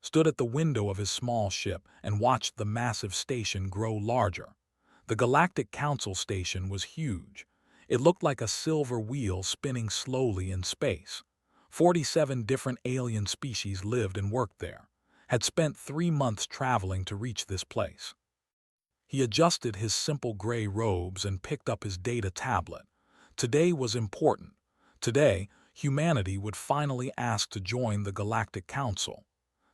stood at the window of his small ship and watched the massive station grow larger. The Galactic Council station was huge. It looked like a silver wheel spinning slowly in space. 47 different alien species lived and worked there, had spent 3 months traveling to reach this place. He adjusted his simple gray robes and picked up his data tablet. Today was important. Today, humanity would finally ask to join the Galactic Council.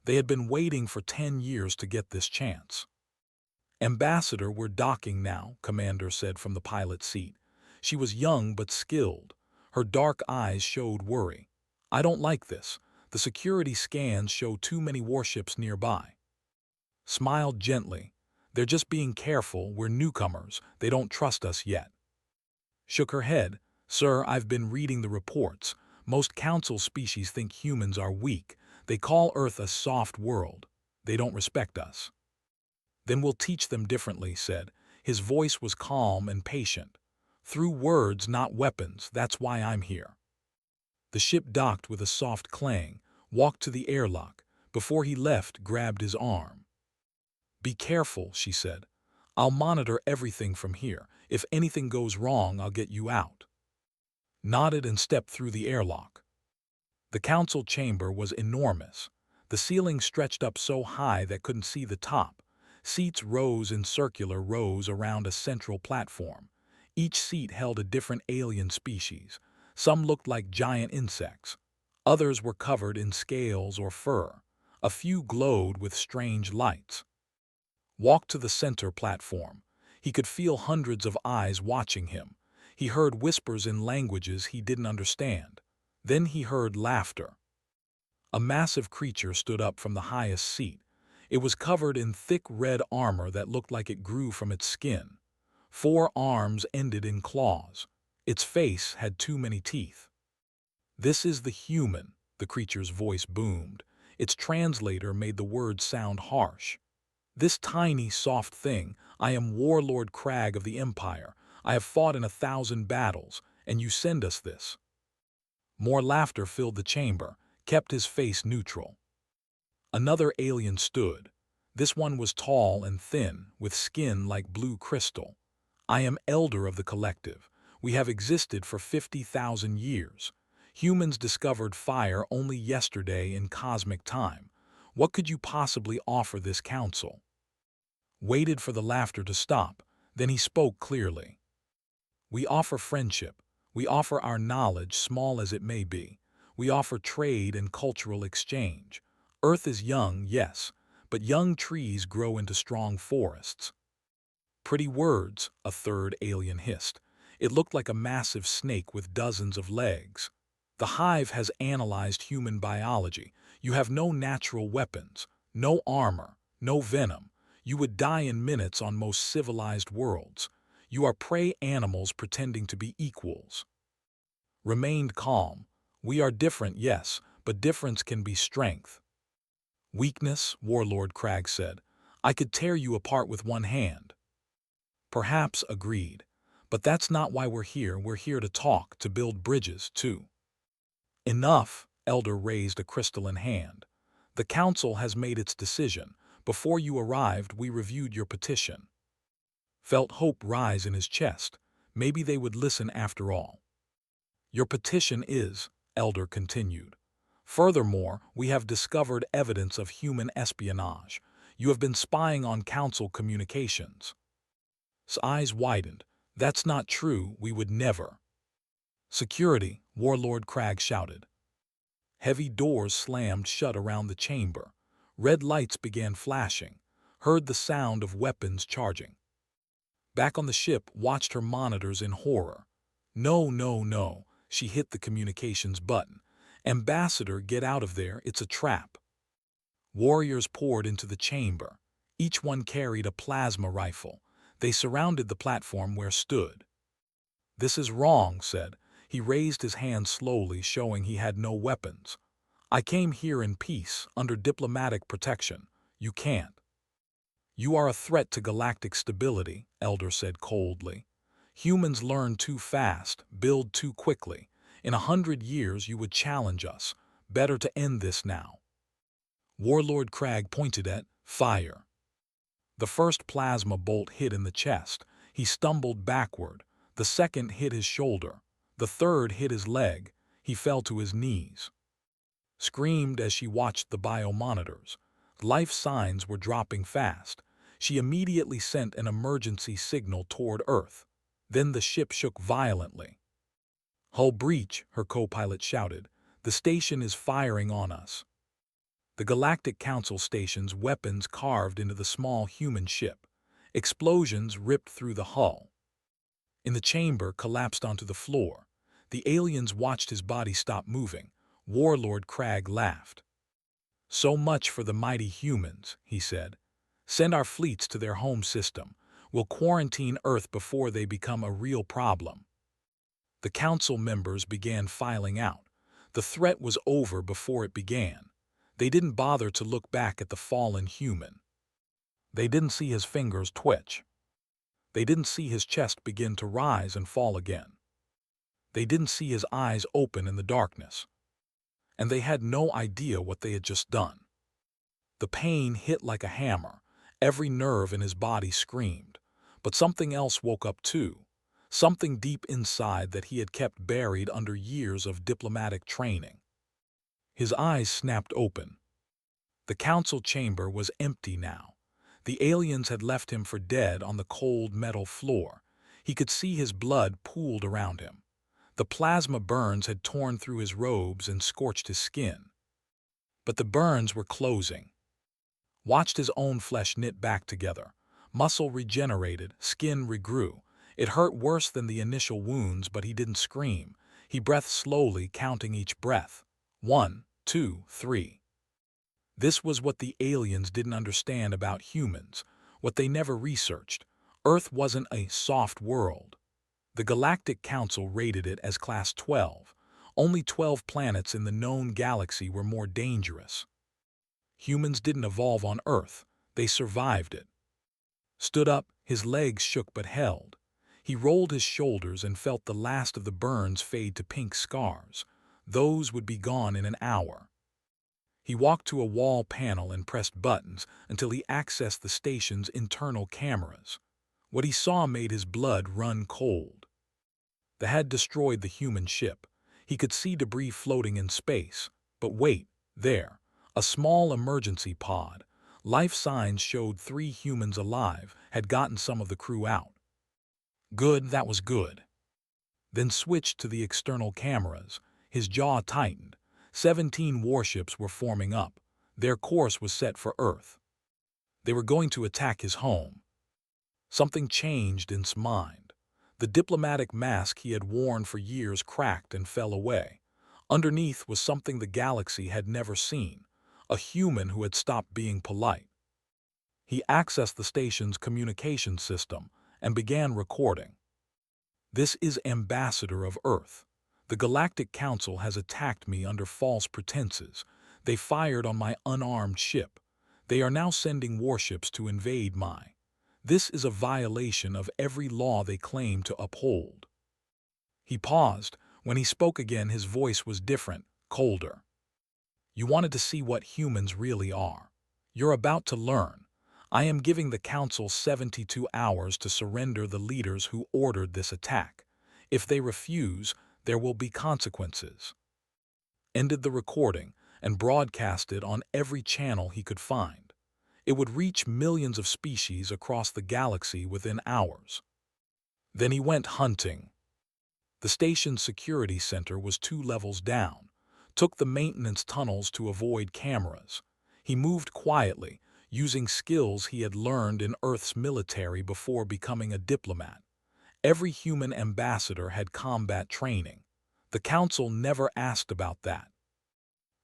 They had been waiting for 10 years to get this chance. "Ambassador, we're docking now," Commander said from the pilot's seat. She was young but skilled. Her dark eyes showed worry. "I don't like this. The security scans show too many warships nearby." Smiled gently. "They're just being careful. We're newcomers. They don't trust us yet." Shook her head. "Sir, I've been reading the reports. Most council species think humans are weak. They call Earth a soft world. They don't respect us." "Then we'll teach them differently," said. His voice was calm and patient. "Through words, not weapons. That's why I'm here." The ship docked with a soft clang, walked to the airlock. Before he left, grabbed his arm. "Be careful," she said. "I'll monitor everything from here. If anything goes wrong, I'll get you out." Nodded and stepped through the airlock. The council chamber was enormous. The ceiling stretched up so high that couldn't see the top. Seats rose in circular rows around a central platform. Each seat held a different alien species. Some looked like giant insects. Others were covered in scales or fur. A few glowed with strange lights. Walked to the center platform. He could feel hundreds of eyes watching him. He heard whispers in languages he didn't understand. Then he heard laughter. A massive creature stood up from the highest seat. It was covered in thick red armor that looked like it grew from its skin. 4 arms ended in claws. Its face had too many teeth. "This is the human," the creature's voice boomed. Its translator made the words sound harsh. "This tiny, soft thing, I am Warlord Crag of the Empire. I have fought in 1,000 battles, and you send us this." More laughter filled the chamber, kept his face neutral. Another alien stood. This one was tall and thin, with skin like blue crystal. "I am Elder of the Collective. We have existed for 50,000 years. Humans discovered fire only yesterday in cosmic time. What could you possibly offer this council?" Waited for the laughter to stop, then he spoke clearly. "We offer friendship. We offer our knowledge, small as it may be. We offer trade and cultural exchange. Earth is young, yes, but young trees grow into strong forests." "Pretty words," a third alien hissed. It looked like a massive snake with dozens of legs. "The Hive has analyzed human biology. You have no natural weapons, no armor, no venom. You would die in minutes on most civilized worlds. You are prey animals pretending to be equals." Remained calm. "We are different, yes, but difference can be strength." "Weakness," Warlord Crag said. "I could tear you apart with one hand." "Perhaps," agreed. "But that's not why we're here. We're here to talk, to build bridges, too." "Enough," Elder raised a crystalline hand. "The council has made its decision. Before you arrived, we reviewed your petition." Felt hope rise in his chest. Maybe they would listen after all. "Your petition is," Elder continued. "Furthermore, we have discovered evidence of human espionage. You have been spying on council communications." His eyes widened. "That's not true. We would never." "Security," Warlord Crag shouted. Heavy doors slammed shut around the chamber. Red lights began flashing. Heard the sound of weapons charging. Back on the ship, watched her monitors in horror. "No, no, no." She hit the communications button. "Ambassador, get out of there. It's a trap." Warriors poured into the chamber. Each one carried a plasma rifle. They surrounded the platform where stood. "This is wrong," said. He raised his hand slowly, showing he had no weapons. "I came here in peace, under diplomatic protection. You can't." "You are a threat to galactic stability," Elder said coldly. "Humans learn too fast, build too quickly. In 100 years you would challenge us. Better to end this now." Warlord Crag pointed at fire. The first plasma bolt hit in the chest. He stumbled backward. The second hit his shoulder. The third hit his leg. He fell to his knees. Screamed as she watched the biomonitors. Life signs were dropping fast. She immediately sent an emergency signal toward Earth. Then the ship shook violently. "Hull breach," her co-pilot shouted. "The station is firing on us." The Galactic Council station's weapons carved into the small human ship. Explosions ripped through the hull. In the chamber, collapsed onto the floor. The aliens watched his body stop moving. Warlord Crag laughed. "So much for the mighty humans," he said. "Send our fleets to their home system. We'll quarantine Earth before they become a real problem." The council members began filing out. The threat was over before it began. They didn't bother to look back at the fallen human. They didn't see his fingers twitch. They didn't see his chest begin to rise and fall again. They didn't see his eyes open in the darkness. And they had no idea what they had just done. The pain hit like a hammer. Every nerve in his body screamed. But something else woke up too. Something deep inside that he had kept buried under years of diplomatic training. His eyes snapped open. The council chamber was empty now. The aliens had left him for dead on the cold metal floor. He could see his blood pooled around him. The plasma burns had torn through his robes and scorched his skin. But the burns were closing. Watched his own flesh knit back together. Muscle regenerated, skin regrew. It hurt worse than the initial wounds, but he didn't scream. He breathed slowly, counting each breath. 1, 2, 3. This was what the aliens didn't understand about humans, what they never researched. Earth wasn't a soft world. The Galactic Council rated it as Class 12. Only 12 planets in the known galaxy were more dangerous. Humans didn't evolve on Earth, they survived it. Stood up, his legs shook but held. He rolled his shoulders and felt the last of the burns fade to pink scars. Those would be gone in an hour. He walked to a wall panel and pressed buttons until he accessed the station's internal cameras. What he saw made his blood run cold. They had destroyed the human ship. He could see debris floating in space. But wait, there, a small emergency pod. Life signs showed 3 humans alive, had gotten some of the crew out. Good, that was good. Then switched to the external cameras. His jaw tightened. 17 warships were forming up. Their course was set for Earth. They were going to attack his home. Something changed in his mind. The diplomatic mask he had worn for years cracked and fell away. Underneath was something the galaxy had never seen, a human who had stopped being polite. He accessed the station's communication system and began recording. "This is Ambassador of Earth. The Galactic Council has attacked me under false pretenses. They fired on my unarmed ship. They are now sending warships to invade my. This is a violation of every law they claim to uphold." He paused. When he spoke again, his voice was different, colder. "You wanted to see what humans really are. You're about to learn. I am giving the Council 72 hours to surrender the leaders who ordered this attack. If they refuse, there will be consequences." Ended the recording and broadcast it on every channel he could find. It would reach millions of species across the galaxy within hours. Then he went hunting. The station's security center was 2 levels down. Took the maintenance tunnels to avoid cameras. He moved quietly, using skills he had learned in Earth's military before becoming a diplomat. Every human ambassador had combat training. The Council never asked about that.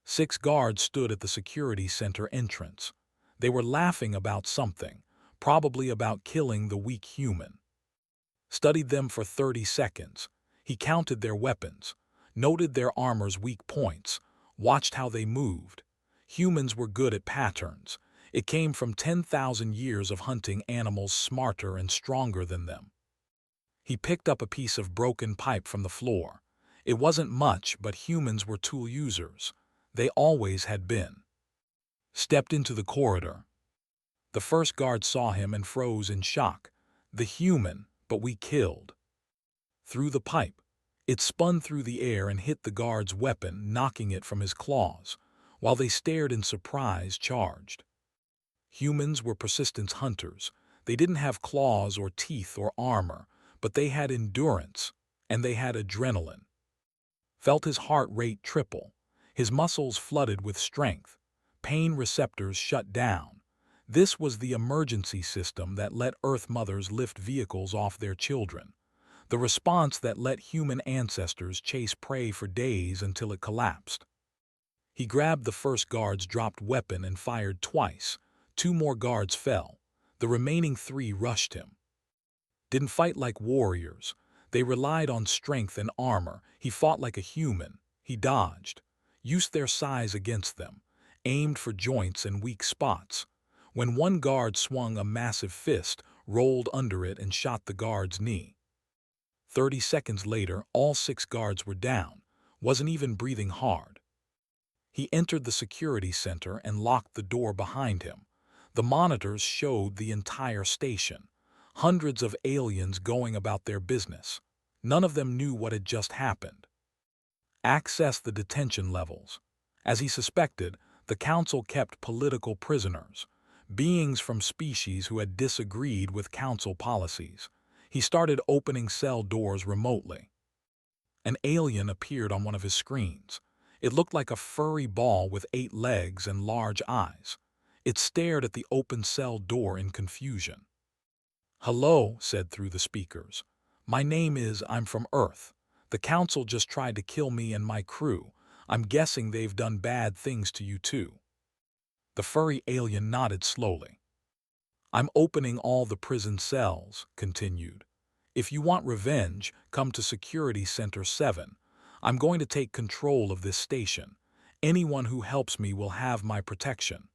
6 guards stood at the security center entrance. They were laughing about something, probably about killing the weak human. Studied them for 30 seconds. He counted their weapons, noted their armor's weak points, watched how they moved. Humans were good at patterns. It came from 10,000 years of hunting animals smarter and stronger than them. He picked up a piece of broken pipe from the floor. It wasn't much, but humans were tool users. They always had been. stepped into the corridor. The first guard saw him and froze in shock. The human, but we killed. Through the pipe. It spun through the air and hit the guard's weapon, knocking it from his claws, while they stared in surprise, charged. Humans were persistence hunters. They didn't have claws or teeth or armor, but they had endurance, and they had adrenaline. Felt his heart rate triple. His muscles flooded with strength. Pain receptors shut down. This was the emergency system that let Earth mothers lift vehicles off their children. The response that let human ancestors chase prey for days until it collapsed. He grabbed the first guard's dropped weapon and fired twice. 2 more guards fell. The remaining 3 rushed him. Didn't fight like warriors. They relied on strength and armor. He fought like a human. He dodged, used their size against them, aimed for joints and weak spots. When one guard swung a massive fist, rolled under it and shot the guard's knee. 30 seconds later, all 6 guards were down, wasn't even breathing hard. He entered the security center and locked the door behind him. The monitors showed the entire station. Hundreds of aliens going about their business. None of them knew what had just happened. Access the detention levels. As he suspected, the Council kept political prisoners, beings from species who had disagreed with Council policies. He started opening cell doors remotely. An alien appeared on one of his screens. It looked like a furry ball with 8 legs and large eyes. It stared at the open cell door in confusion. "Hello," said through the speakers. "My name is I'm from Earth. The Council just tried to kill me and my crew. I'm guessing they've done bad things to you too." The furry alien nodded slowly. "I'm opening all the prison cells," continued. "If you want revenge, come to Security Center 7. I'm going to take control of this station. Anyone who helps me will have my protection."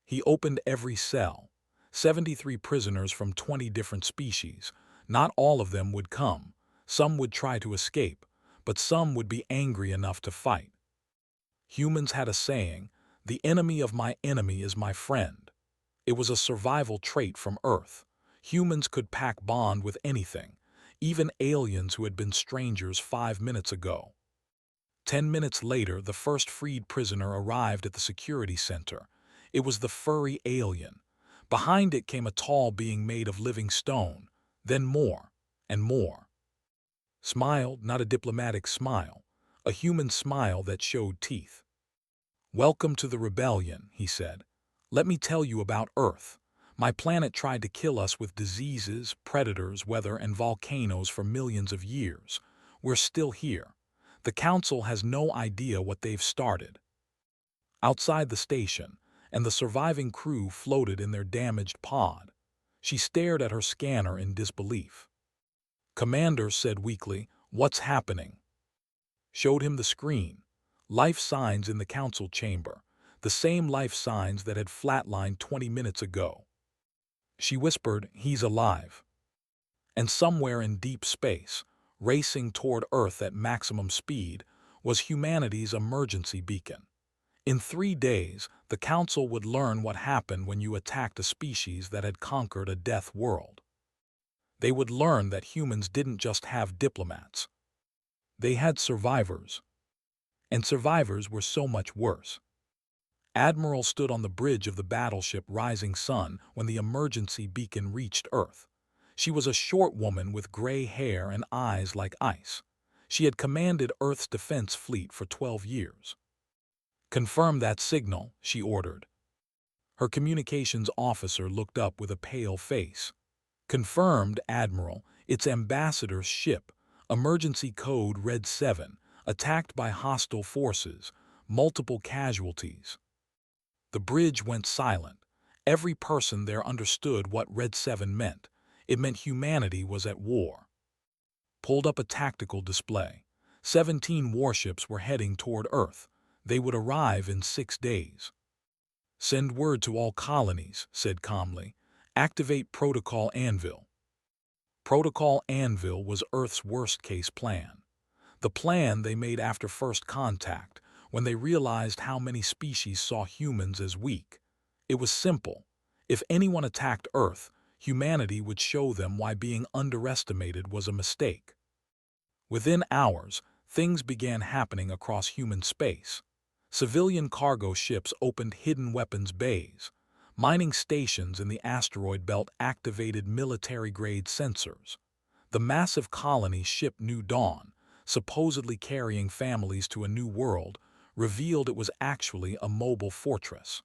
He opened every cell. 73 prisoners from 20 different species. Not all of them would come. Some would try to escape, but some would be angry enough to fight. Humans had a saying, "The enemy of my enemy is my friend." It was a survival trait from Earth. Humans could pack bond with anything, even aliens who had been strangers 5 minutes ago. 10 minutes later, the first freed prisoner arrived at the security center. It was the furry alien. Behind it came a tall being made of living stone, then more and more. Smiled, not a diplomatic smile, a human smile that showed teeth. "Welcome to the rebellion," he said. "Let me tell you about Earth. My planet tried to kill us with diseases, predators, weather, and volcanoes for millions of years. We're still here. The Council has no idea what they've started." Outside the station, and the surviving crew floated in their damaged pod. She stared at her scanner in disbelief. Commander said weakly, "What's happening?" Showed him the screen. Life signs in the Council chamber. The same life signs that had flatlined 20 minutes ago. She whispered, "He's alive." And somewhere in deep space, racing toward Earth at maximum speed, was humanity's emergency beacon. In 3 days, the Council would learn what happened when you attacked a species that had conquered a death world. They would learn that humans didn't just have diplomats. They had survivors. And survivors were so much worse. Admiral stood on the bridge of the battleship Rising Sun when the emergency beacon reached Earth. She was a short woman with gray hair and eyes like ice. She had commanded Earth's defense fleet for 12 years. "Confirm that signal," she ordered. Her communications officer looked up with a pale face. "Confirmed, Admiral. It's Ambassador's ship. Emergency code Red 7. Attacked by hostile forces. Multiple casualties." The bridge went silent. Every person there understood what Red 7 meant. It meant humanity was at war. Pulled up a tactical display. 17 warships were heading toward Earth. They would arrive in 6 days. "Send word to all colonies," said calmly. "Activate Protocol Anvil." Protocol Anvil was Earth's worst-case plan. The plan they made after first contact, when they realized how many species saw humans as weak. It was simple. If anyone attacked Earth, humanity would show them why being underestimated was a mistake. Within hours, things began happening across human space. Civilian cargo ships opened hidden weapons bays. Mining stations in the asteroid belt activated military-grade sensors. The massive colony ship New Dawn, supposedly carrying families to a new world, revealed it was actually a mobile fortress.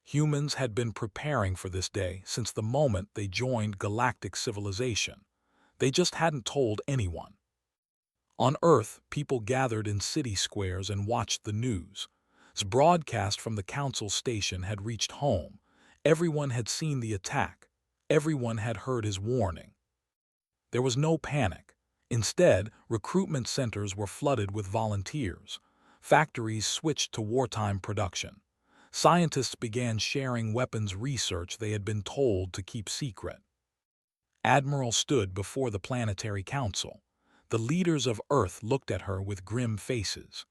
Humans had been preparing for this day since the moment they joined galactic civilization. They just hadn't told anyone. On Earth, people gathered in city squares and watched the news. As broadcast from the council station had reached home, everyone had seen the attack. Everyone had heard his warning. There was no panic. Instead, recruitment centers were flooded with volunteers. Factories switched to wartime production. Scientists began sharing weapons research they had been told to keep secret. Admiral stood before the planetary council. The leaders of Earth looked at her with grim faces.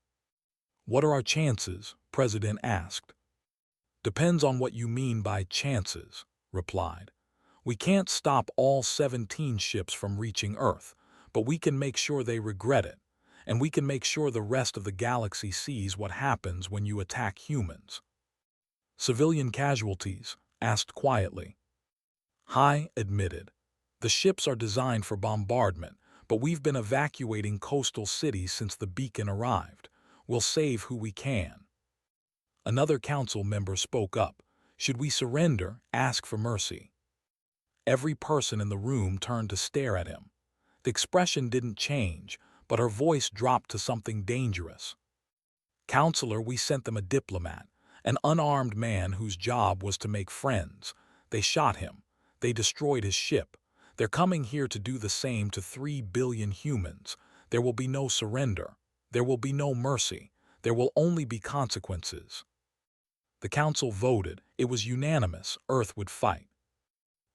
"What are our chances?" President asked. "Depends on what you mean by chances," replied. "We can't stop all 17 ships from reaching Earth, but we can make sure they regret it, and we can make sure the rest of the galaxy sees what happens when you attack humans." "Civilian casualties?" asked quietly. High admitted. "The ships are designed for bombardment, but we've been evacuating coastal cities since the beacon arrived. We'll save who we can." Another council member spoke up. "Should we surrender, ask for mercy?" Every person in the room turned to stare at him. The expression didn't change, but her voice dropped to something dangerous. "Counselor, we sent them a diplomat, an unarmed man whose job was to make friends. They shot him. They destroyed his ship. They're coming here to do the same to 3 billion humans. There will be no surrender. There will be no mercy. There will only be consequences." The council voted. It was unanimous. Earth would fight.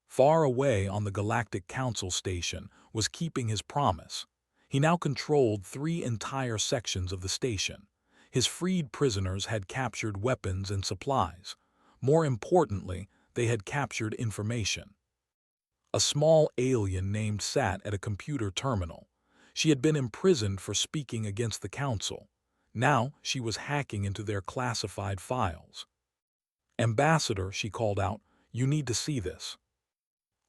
Far away on the Galactic Council station was keeping his promise. He now controlled 3 entire sections of the station. His freed prisoners had captured weapons and supplies. More importantly, they had captured information. A small alien named sat at a computer terminal. She had been imprisoned for speaking against the council. Now she was hacking into their classified files. "Ambassador," she called out, "you need to see this."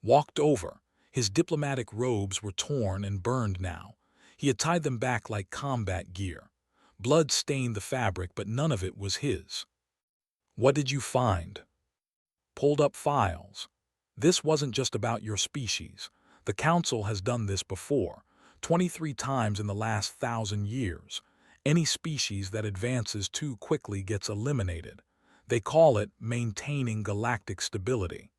Walked over. His diplomatic robes were torn and burned now. He had tied them back like combat gear. Blood stained the fabric, but none of it was his. "What did you find?" Pulled up files. "This wasn't just about your species. The Council has done this before, 23 times in the last 1,000 years. Any species that advances too quickly gets eliminated. They call it maintaining galactic stability."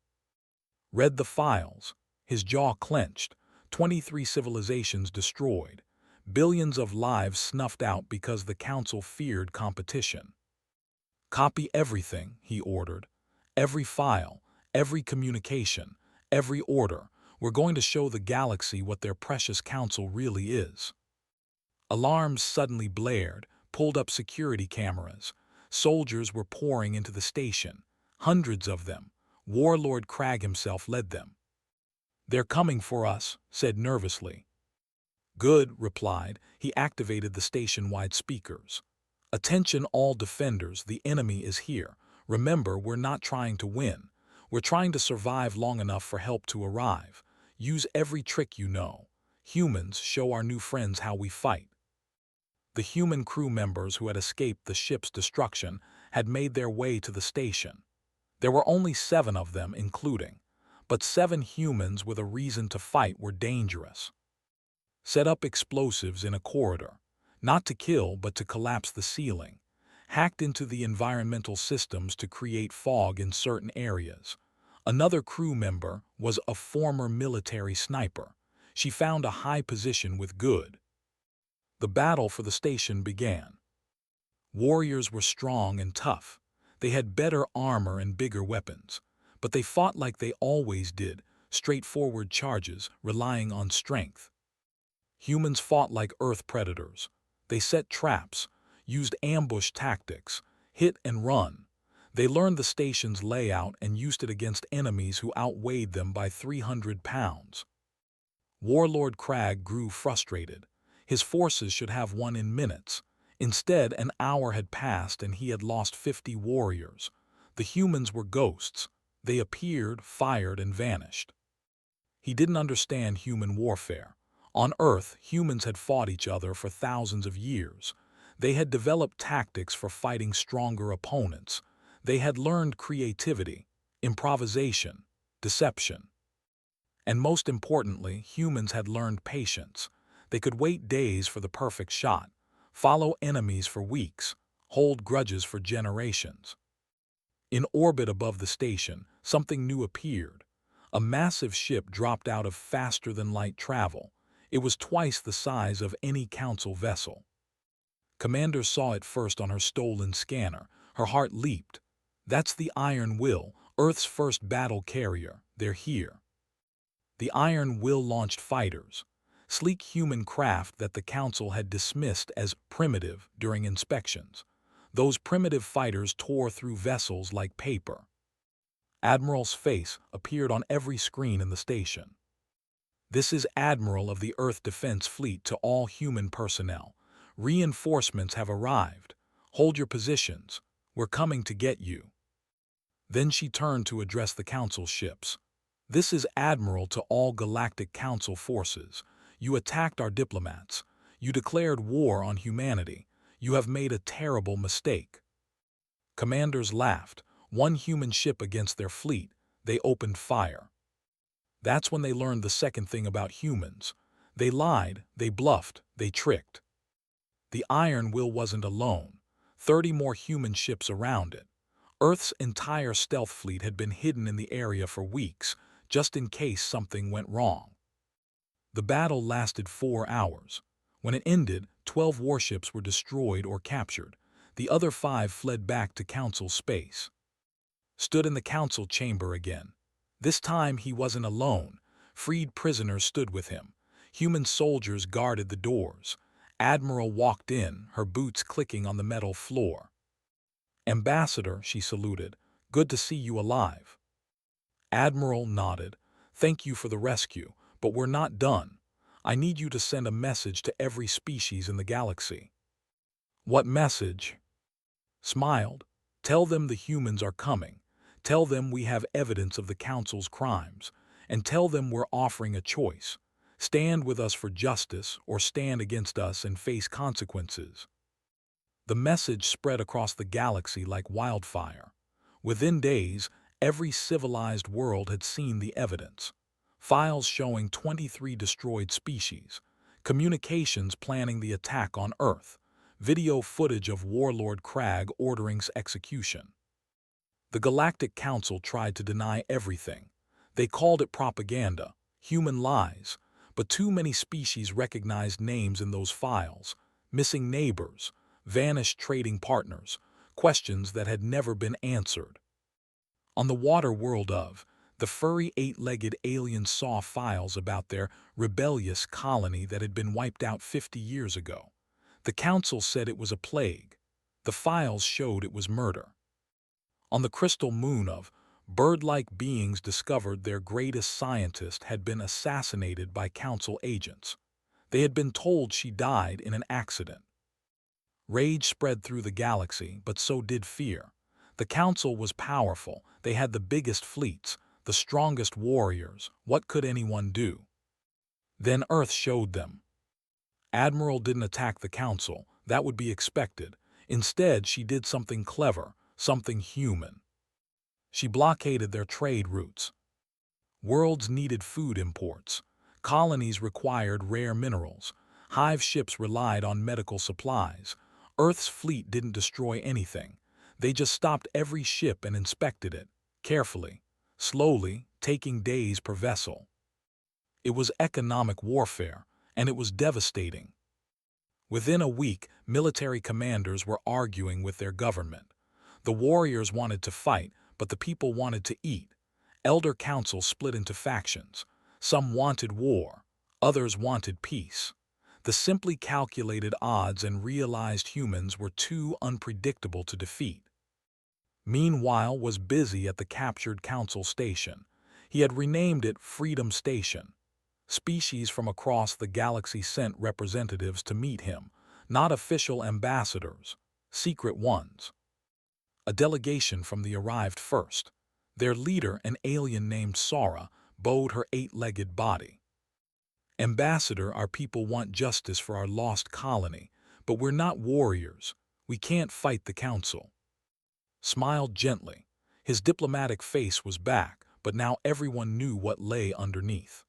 Read the files. His jaw clenched. 23 civilizations destroyed. Billions of lives snuffed out because the Council feared competition. "Copy everything," he ordered. "Every file, every communication, every order. We're going to show the galaxy what their precious council really is." Alarms suddenly blared, pulled up security cameras. Soldiers were pouring into the station. Hundreds of them. Warlord Crag himself led them. "They're coming for us," said nervously. "Good," replied. He activated the station-wide speakers. "Attention all defenders, the enemy is here. Remember, we're not trying to win. We're trying to survive long enough for help to arrive. Use every trick you know. Humans, show our new friends how we fight." The human crew members who had escaped the ship's destruction had made their way to the station. There were only 7 of them, including, but 7 humans with a reason to fight were dangerous. Set up explosives in a corridor, not to kill but to collapse the ceiling. Hacked into the environmental systems to create fog in certain areas. Another crew member was a former military sniper. She found a high position with good. The battle for the station began. Warriors were strong and tough. They had better armor and bigger weapons. But they fought like they always did, straightforward charges, relying on strength. Humans fought like Earth predators. They set traps, used ambush tactics, hit and run. They learned the station's layout and used it against enemies who outweighed them by 300 pounds. Warlord Crag grew frustrated. His forces should have won in minutes. Instead, an hour had passed and he had lost 50 warriors. The humans were ghosts. They appeared, fired, and vanished. He didn't understand human warfare. On Earth, humans had fought each other for thousands of years. They had developed tactics for fighting stronger opponents. They had learned creativity, improvisation, deception. And most importantly, humans had learned patience. They could wait days for the perfect shot, follow enemies for weeks, hold grudges for generations. In orbit above the station, something new appeared. A massive ship dropped out of faster-than-light travel. It was twice the size of any Council vessel. Commander saw it first on her stolen scanner. Her heart leaped. That's the Iron Will, Earth's first battle carrier. They're here. The Iron Will launched fighters, sleek human craft that the Council had dismissed as primitive during inspections. Those primitive fighters tore through vessels like paper. Admiral's face appeared on every screen in the station. This is Admiral of the Earth Defense Fleet to all human personnel. Reinforcements have arrived. Hold your positions. We're coming to get you. Then she turned to address the Council ships. This is Admiral to all Galactic Council forces. You attacked our diplomats. You declared war on humanity. You have made a terrible mistake. Commanders laughed. One human ship against their fleet. They opened fire. That's when they learned the second thing about humans. They lied, they bluffed, they tricked. The Iron Will wasn't alone. 30 more human ships around it. Earth's entire stealth fleet had been hidden in the area for weeks, just in case something went wrong. The battle lasted 4 hours. When it ended, 12 warships were destroyed or captured. The other 5 fled back to Council space. Stood in the Council chamber again. This time he wasn't alone. Freed prisoners stood with him. Human soldiers guarded the doors. Admiral walked in, her boots clicking on the metal floor. "Ambassador," she saluted, "good to see you alive." Admiral nodded. "Thank you for the rescue, but we're not done. I need you to send a message to every species in the galaxy." "What message?" Smiled. "Tell them the humans are coming. Tell them we have evidence of the Council's crimes. And tell them we're offering a choice. Stand with us for justice or stand against us and face consequences." The message spread across the galaxy like wildfire. Within days, every civilized world had seen the evidence. Files showing 23 destroyed species, communications planning the attack on Earth, video footage of Warlord Crag ordering execution. The Galactic Council tried to deny everything. They called it propaganda, human lies, but too many species recognized names in those files, missing neighbors, vanished trading partners, questions that had never been answered. On the water world of, the furry 8-legged aliens saw files about their rebellious colony that had been wiped out 50 years ago. The Council said it was a plague. The files showed it was murder. On the crystal moon of, bird-like beings discovered their greatest scientist had been assassinated by Council agents. They had been told she died in an accident. Rage spread through the galaxy, but so did fear. The Council was powerful. They had the biggest fleets, the strongest warriors. What could anyone do? Then Earth showed them. Admiral didn't attack the Council. That would be expected. Instead, she did something clever, something human. She blockaded their trade routes. Worlds needed food imports. Colonies required rare minerals. Hive ships relied on medical supplies. Earth's fleet didn't destroy anything. They just stopped every ship and inspected it, carefully, slowly, taking days per vessel. It was economic warfare, and it was devastating. Within a week, military commanders were arguing with their government. The warriors wanted to fight, but the people wanted to eat. Elder Council split into factions. Some wanted war, others wanted peace. The simply calculated odds and realized humans were too unpredictable to defeat. Meanwhile was busy at the captured council station. He had renamed it Freedom Station. Species from across the galaxy sent representatives to meet him, not official ambassadors, secret ones. A delegation from the arrived first. Their leader, an alien named Sara, bowed her 8-legged body. Ambassador, our people want justice for our lost colony, but we're not warriors. We can't fight the council. Smiled gently. His diplomatic face was back, but now everyone knew what lay underneath.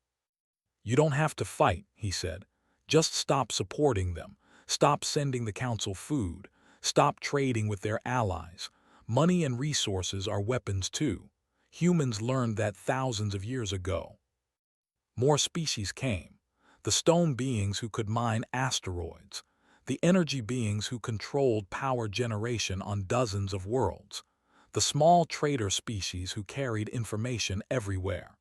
You don't have to fight, he said. Just stop supporting them. Stop sending the council food. Stop trading with their allies. Money and resources are weapons too. Humans learned that thousands of years ago. More species came. The stone beings who could mine asteroids. The energy beings who controlled power generation on dozens of worlds. The small trader species who carried information everywhere.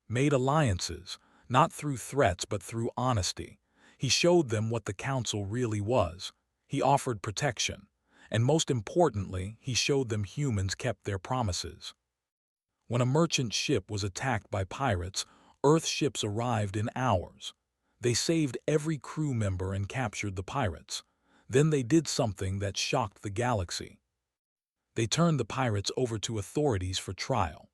Made alliances, not through threats but through honesty. He showed them what the council really was. He offered protection. And most importantly, he showed them humans kept their promises. When a merchant ship was attacked by pirates, Earth ships arrived in hours. They saved every crew member and captured the pirates. Then they did something that shocked the galaxy. They turned the pirates over to authorities for trial.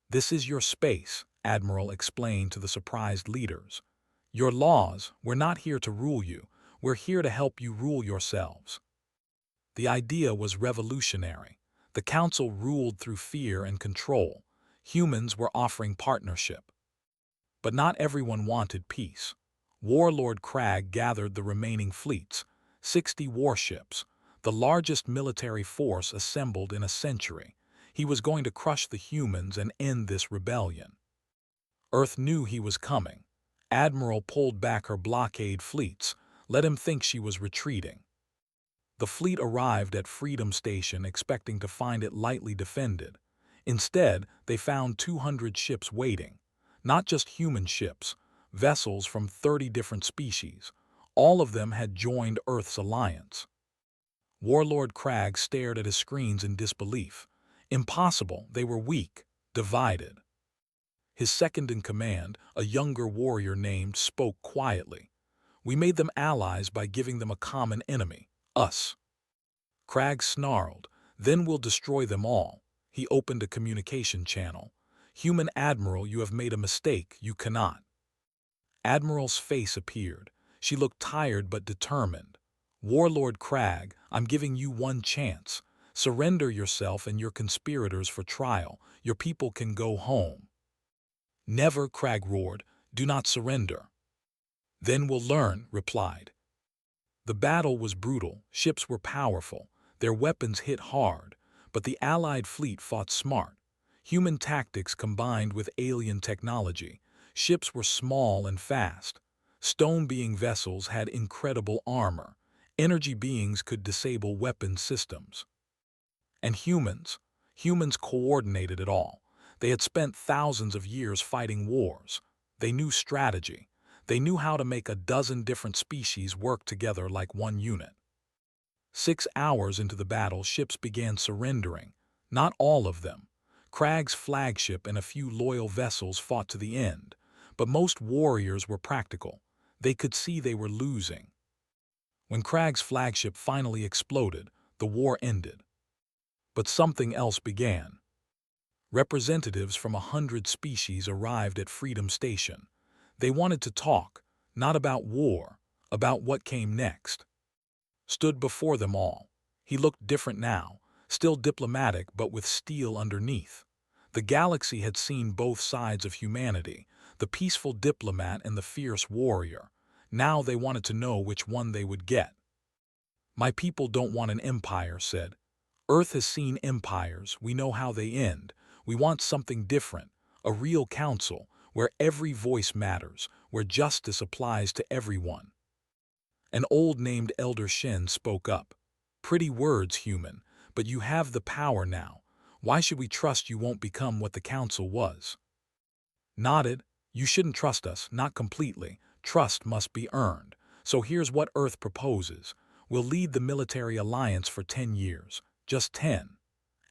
This is your space, Admiral explained to the surprised leaders. Your laws, we're not here to rule you. We're here to help you rule yourselves. The idea was revolutionary. The council ruled through fear and control. Humans were offering partnership. But not everyone wanted peace. Warlord Crag gathered the remaining fleets, 60 warships, the largest military force assembled in a century. He was going to crush the humans and end this rebellion. Earth knew he was coming. Admiral pulled back her blockade fleets, let him think she was retreating. The fleet arrived at Freedom Station expecting to find it lightly defended. Instead, they found 200 ships waiting. Not just human ships, vessels from 30 different species. All of them had joined Earth's alliance. Warlord Crag stared at his screens in disbelief. Impossible, they were weak, divided. His second-in-command, a younger warrior named, spoke quietly. We made them allies by giving them a common enemy, us. Crag snarled, then we'll destroy them all. He opened a communication channel. Human Admiral, you have made a mistake, you cannot. Admiral's face appeared. She looked tired but determined. Warlord Crag, I'm giving you one chance. Surrender yourself and your conspirators for trial. Your people can go home. Never, Crag roared. Do not surrender. Then we'll learn, replied. The battle was brutal. Ships were powerful. Their weapons hit hard. But the Allied fleet fought smart. Human tactics combined with alien technology. Ships were small and fast. Stone being vessels had incredible armor. Energy beings could disable weapon systems. And humans coordinated it all. They had spent thousands of years fighting wars. They knew strategy. They knew how to make a dozen different species work together like one unit. 6 hours into the battle, ships began surrendering. Not all of them. Crag's flagship and a few loyal vessels fought to the end. But most warriors were practical. They could see they were losing. When Crag's flagship finally exploded, the war ended. But something else began. Representatives from 100 species arrived at Freedom Station. They wanted to talk, not about war, about what came next. Stood before them all. He looked different now, still diplomatic but with steel underneath. The galaxy had seen both sides of humanity, the peaceful diplomat and the fierce warrior. Now they wanted to know which one they would get. My people don't want an empire, said. Earth has seen empires, we know how they end. We want something different, a real council, where every voice matters, where justice applies to everyone. An old named Elder Shen spoke up. Pretty words, human, but you have the power now. Why should we trust you won't become what the council was? Nodded. You shouldn't trust us, not completely, Trust must be earned. So here's what Earth proposes. We'll lead the military alliance for 10 years. Just 10.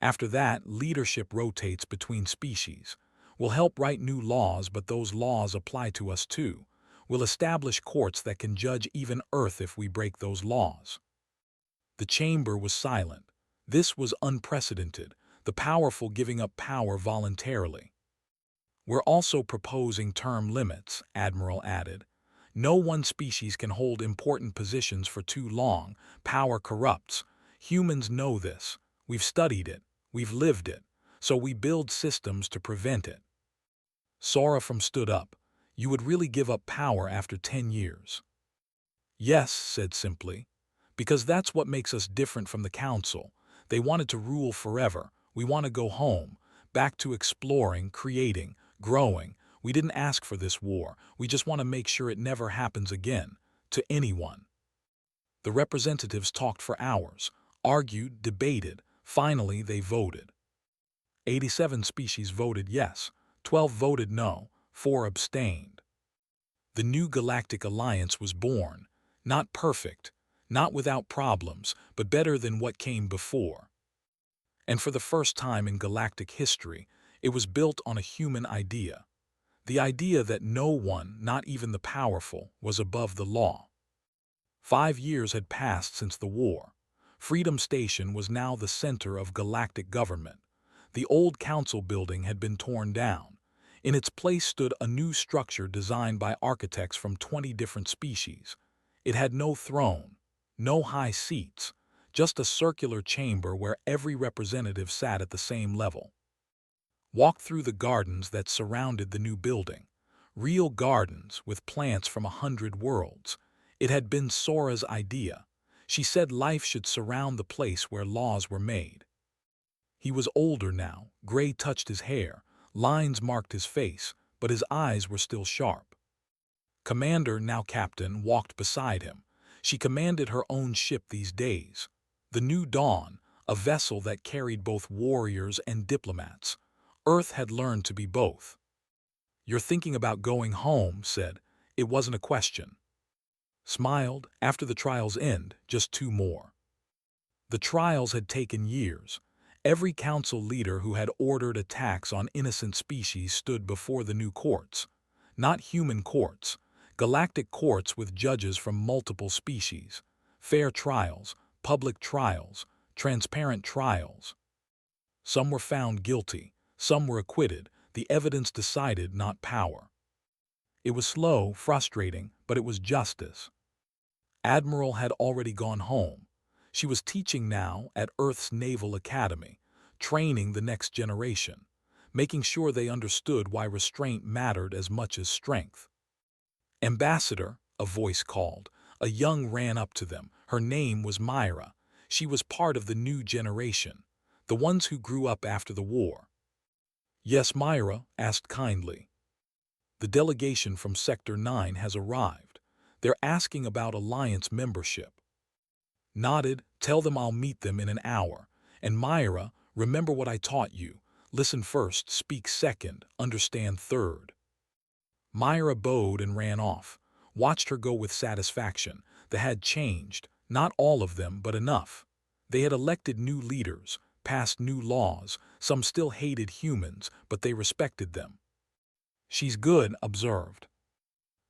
After that, leadership rotates between species. We'll help write new laws, but those laws apply to us too. We'll establish courts that can judge even Earth if we break those laws. The chamber was silent. This was unprecedented, the powerful giving up power voluntarily. We're also proposing term limits, Admiral added. No one species can hold important positions for too long. Power corrupts. Humans know this. We've studied it. We've lived it. So we build systems to prevent it. Sorafum stood up. You would really give up power after 10 years? Yes, said simply. Because that's what makes us different from the Council. They wanted to rule forever. We want to go home, back to exploring, creating, growing. We didn't ask for this war. We just want to make sure it never happens again, to anyone. The representatives talked for hours, argued, debated. Finally, they voted. 87 species voted yes, 12 voted no, 4 abstained. The new Galactic Alliance was born, not perfect, not without problems, but better than what came before. And for the first time in galactic history, it was built on a human idea. The idea that no one, not even the powerful, was above the law. 5 years had passed since the war. Freedom Station was now the center of galactic government. The old council building had been torn down. In its place stood a new structure designed by architects from 20 different species. It had no throne, no high seats, just a circular chamber where every representative sat at the same level. Walk through the gardens that surrounded the new building. Real gardens with plants from 100 worlds. It had been Sora's idea. She said life should surround the place where laws were made. He was older now. Gray touched his hair. Lines marked his face, but his eyes were still sharp. Commander, now Captain, walked beside him. She commanded her own ship these days. The New Dawn, a vessel that carried both warriors and diplomats. Earth had learned to be both. You're thinking about going home, said. It wasn't a question. Smiled. After the trials end, just 2 more. The trials had taken years. Every council leader who had ordered attacks on innocent species stood before the new courts. Not human courts, galactic courts with judges from multiple species. Fair trials, public trials, transparent trials. Some were found guilty, some were acquitted. The evidence decided, not power. It was slow, frustrating, but it was justice. Admiral had already gone home. She was teaching now at Earth's Naval Academy, training the next generation, making sure they understood why restraint mattered as much as strength. Ambassador, a voice called. A young ran up to them. Her name was Myra. She was part of the new generation, the ones who grew up after the war. Yes, Myra asked kindly. The delegation from Sector 9 has arrived. They're asking about Alliance membership. Nodded. Tell them I'll meet them in an hour. And Myra, remember what I taught you. Listen first, speak second, understand third. Myra bowed and ran off. Watched her go with satisfaction. They had changed, not all of them, but enough. They had elected new leaders, passed new laws. Some still hated humans, but they respected them. She's good, observed.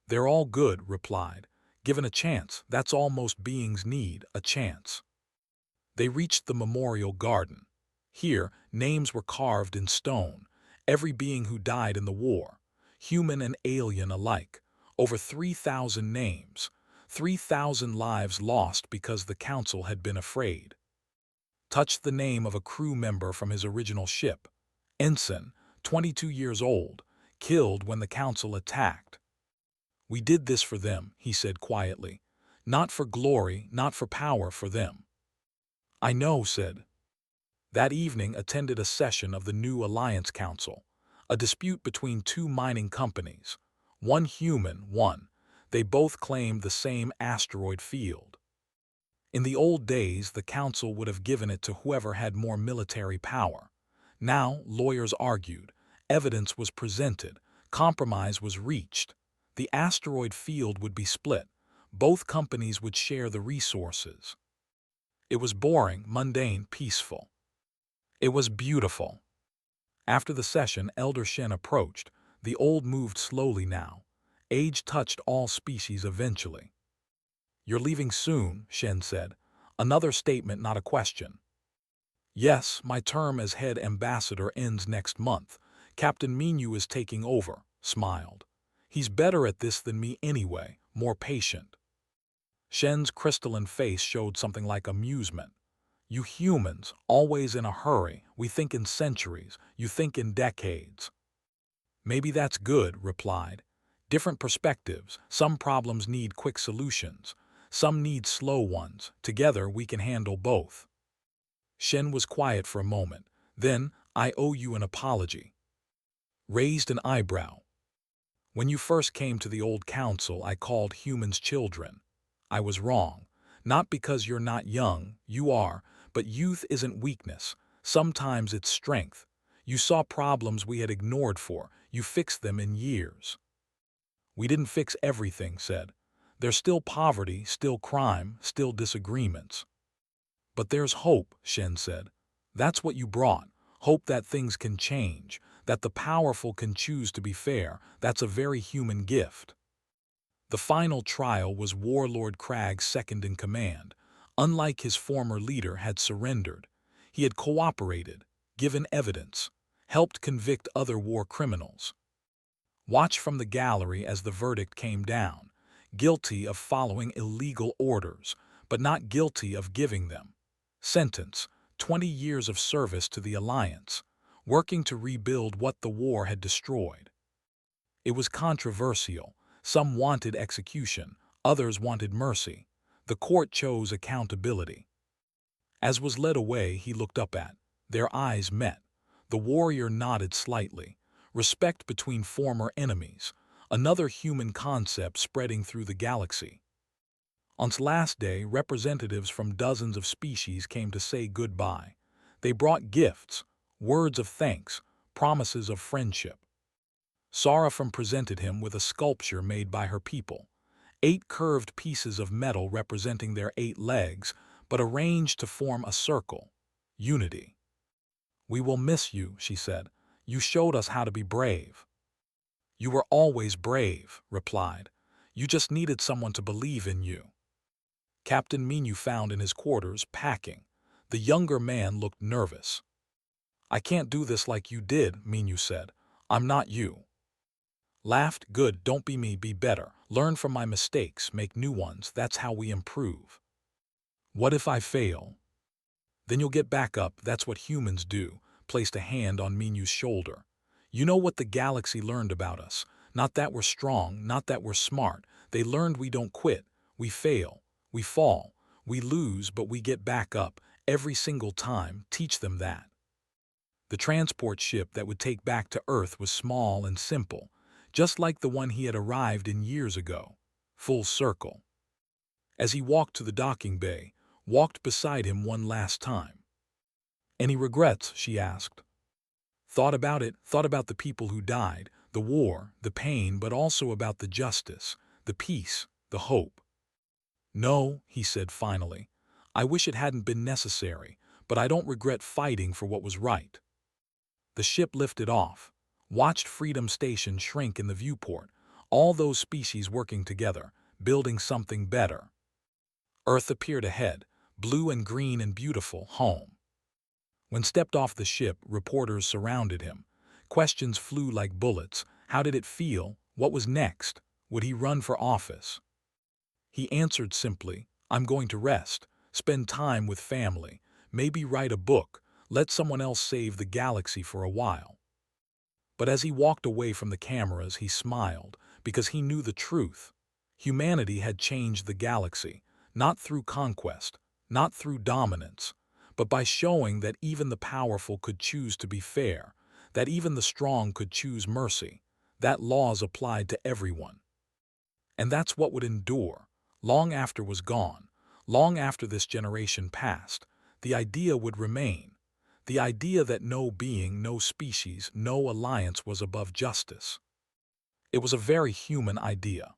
They're all good, replied. Given a chance, that's all most beings need, a chance. They reached the memorial garden. Here, names were carved in stone. Every being who died in the war, human and alien alike. Over 3,000 names. 3,000 lives lost because the council had been afraid. Touched the name of a crew member from his original ship. Ensign, 22 years old, killed when the council attacked. We did this for them, he said quietly. Not for glory, not for power, for them. I know, said. That evening attended a session of the new Alliance Council, a dispute between 2 mining companies. One human, one. They both claimed the same asteroid field. In the old days, the council would have given it to whoever had more military power. Now, lawyers argued, evidence was presented, compromise was reached. The asteroid field would be split. Both companies would share the resources. It was boring, mundane, peaceful. It was beautiful. After the session, Elder Shen approached. The old moved slowly now. Age touched all species eventually. "You're leaving soon," Shen said. Another statement, not a question. "Yes, my term as head ambassador ends next month. Captain Minyu is taking over," smiled. "He's better at this than me anyway, more patient." Shen's crystalline face showed something like amusement. "You humans, always in a hurry. We think in centuries, you think in decades." "Maybe that's good," replied. "Different perspectives. Some problems need quick solutions. Some need slow ones. Together we can handle both." Shen was quiet for a moment. Then, "I owe you an apology." Raised an eyebrow. "When you first came to the old council, I called humans children. I was wrong. Not because you're not young, you are, but youth isn't weakness. Sometimes it's strength. You saw problems we had ignored you fixed them in years." "We didn't fix everything," said. "There's still poverty, still crime, still disagreements." "But there's hope," Shen said. "That's what you brought. Hope that things can change, that the powerful can choose to be fair. That's a very human gift." The final trial was Warlord Crag's second in command. Unlike his former leader, had surrendered. He had cooperated, given evidence, helped convict other war criminals. Watch from the gallery as the verdict came down. Guilty of following illegal orders, but not guilty of giving them. Sentence: 20 years of service to the Alliance, working to rebuild what the war had destroyed. It was controversial. Some wanted execution, others wanted mercy. The court chose accountability. As was led away, he looked up at. Their eyes met. The warrior nodded slightly. Respect between former enemies. Another human concept spreading through the galaxy. On its last day, representatives from dozens of species came to say goodbye. They brought gifts, words of thanks, promises of friendship. Sarafim presented him with a sculpture made by her people. 8 curved pieces of metal representing their 8 legs, but arranged to form a circle. Unity. "We will miss you," she said. "You showed us how to be brave." "You were always brave," replied. "You just needed someone to believe in you." Captain Minyu found in his quarters, packing. The younger man looked nervous. "I can't do this like you did," Minyu said. "I'm not you." Laughed. "Good, don't be me, be better. Learn from my mistakes, make new ones, that's how we improve." "What if I fail?" "Then you'll get back up, that's what humans do," placed a hand on Minyu's shoulder. "You know what the galaxy learned about us. Not that we're strong, not that we're smart. They learned we don't quit. We fail. We fall. We lose, but we get back up. Every single time, teach them that." The transport ship that would take back to Earth was small and simple, just like the one he had arrived in years ago. Full circle. As he walked to the docking bay, walked beside him one last time. "Any regrets?" she asked. "Thought about it, thought about the people who died, the war, the pain, but also about the justice, the peace, the hope." "No," he said finally. "I wish it hadn't been necessary, but I don't regret fighting for what was right." The ship lifted off, watched Freedom Station shrink in the viewport, all those species working together, building something better. Earth appeared ahead, blue and green and beautiful, home. When stepped off the ship, reporters surrounded him. Questions flew like bullets. How did it feel? What was next? Would he run for office? He answered simply, "I'm going to rest, spend time with family, maybe write a book, let someone else save the galaxy for a while." But as he walked away from the cameras, he smiled, because he knew the truth. Humanity had changed the galaxy, not through conquest, not through dominance, but by showing that even the powerful could choose to be fair, that even the strong could choose mercy, that laws applied to everyone. And that's what would endure, long after was gone, long after this generation passed. The idea would remain, the idea that no being, no species, no alliance was above justice. It was a very human idea,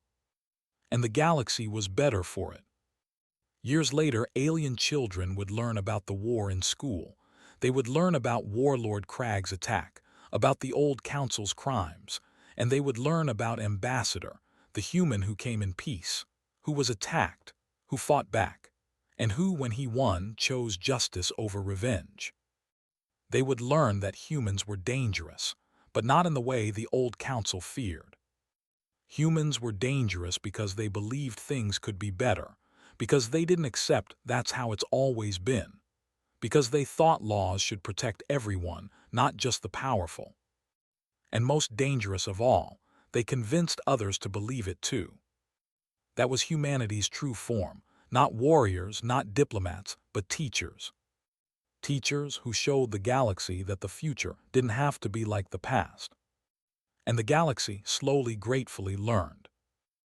and the galaxy was better for it. Years later, alien children would learn about the war in school. They would learn about Warlord Crag's attack, about the old council's crimes, and they would learn about Ambassador, the human who came in peace, who was attacked, who fought back, and who, when he won, chose justice over revenge. They would learn that humans were dangerous, but not in the way the old council feared. Humans were dangerous because they believed things could be better, because they didn't accept that's how it's always been, because they thought laws should protect everyone, not just the powerful. And most dangerous of all, they convinced others to believe it too. That was humanity's true form, not warriors, not diplomats, but teachers. Teachers who showed the galaxy that the future didn't have to be like the past. And the galaxy slowly, gratefully learned.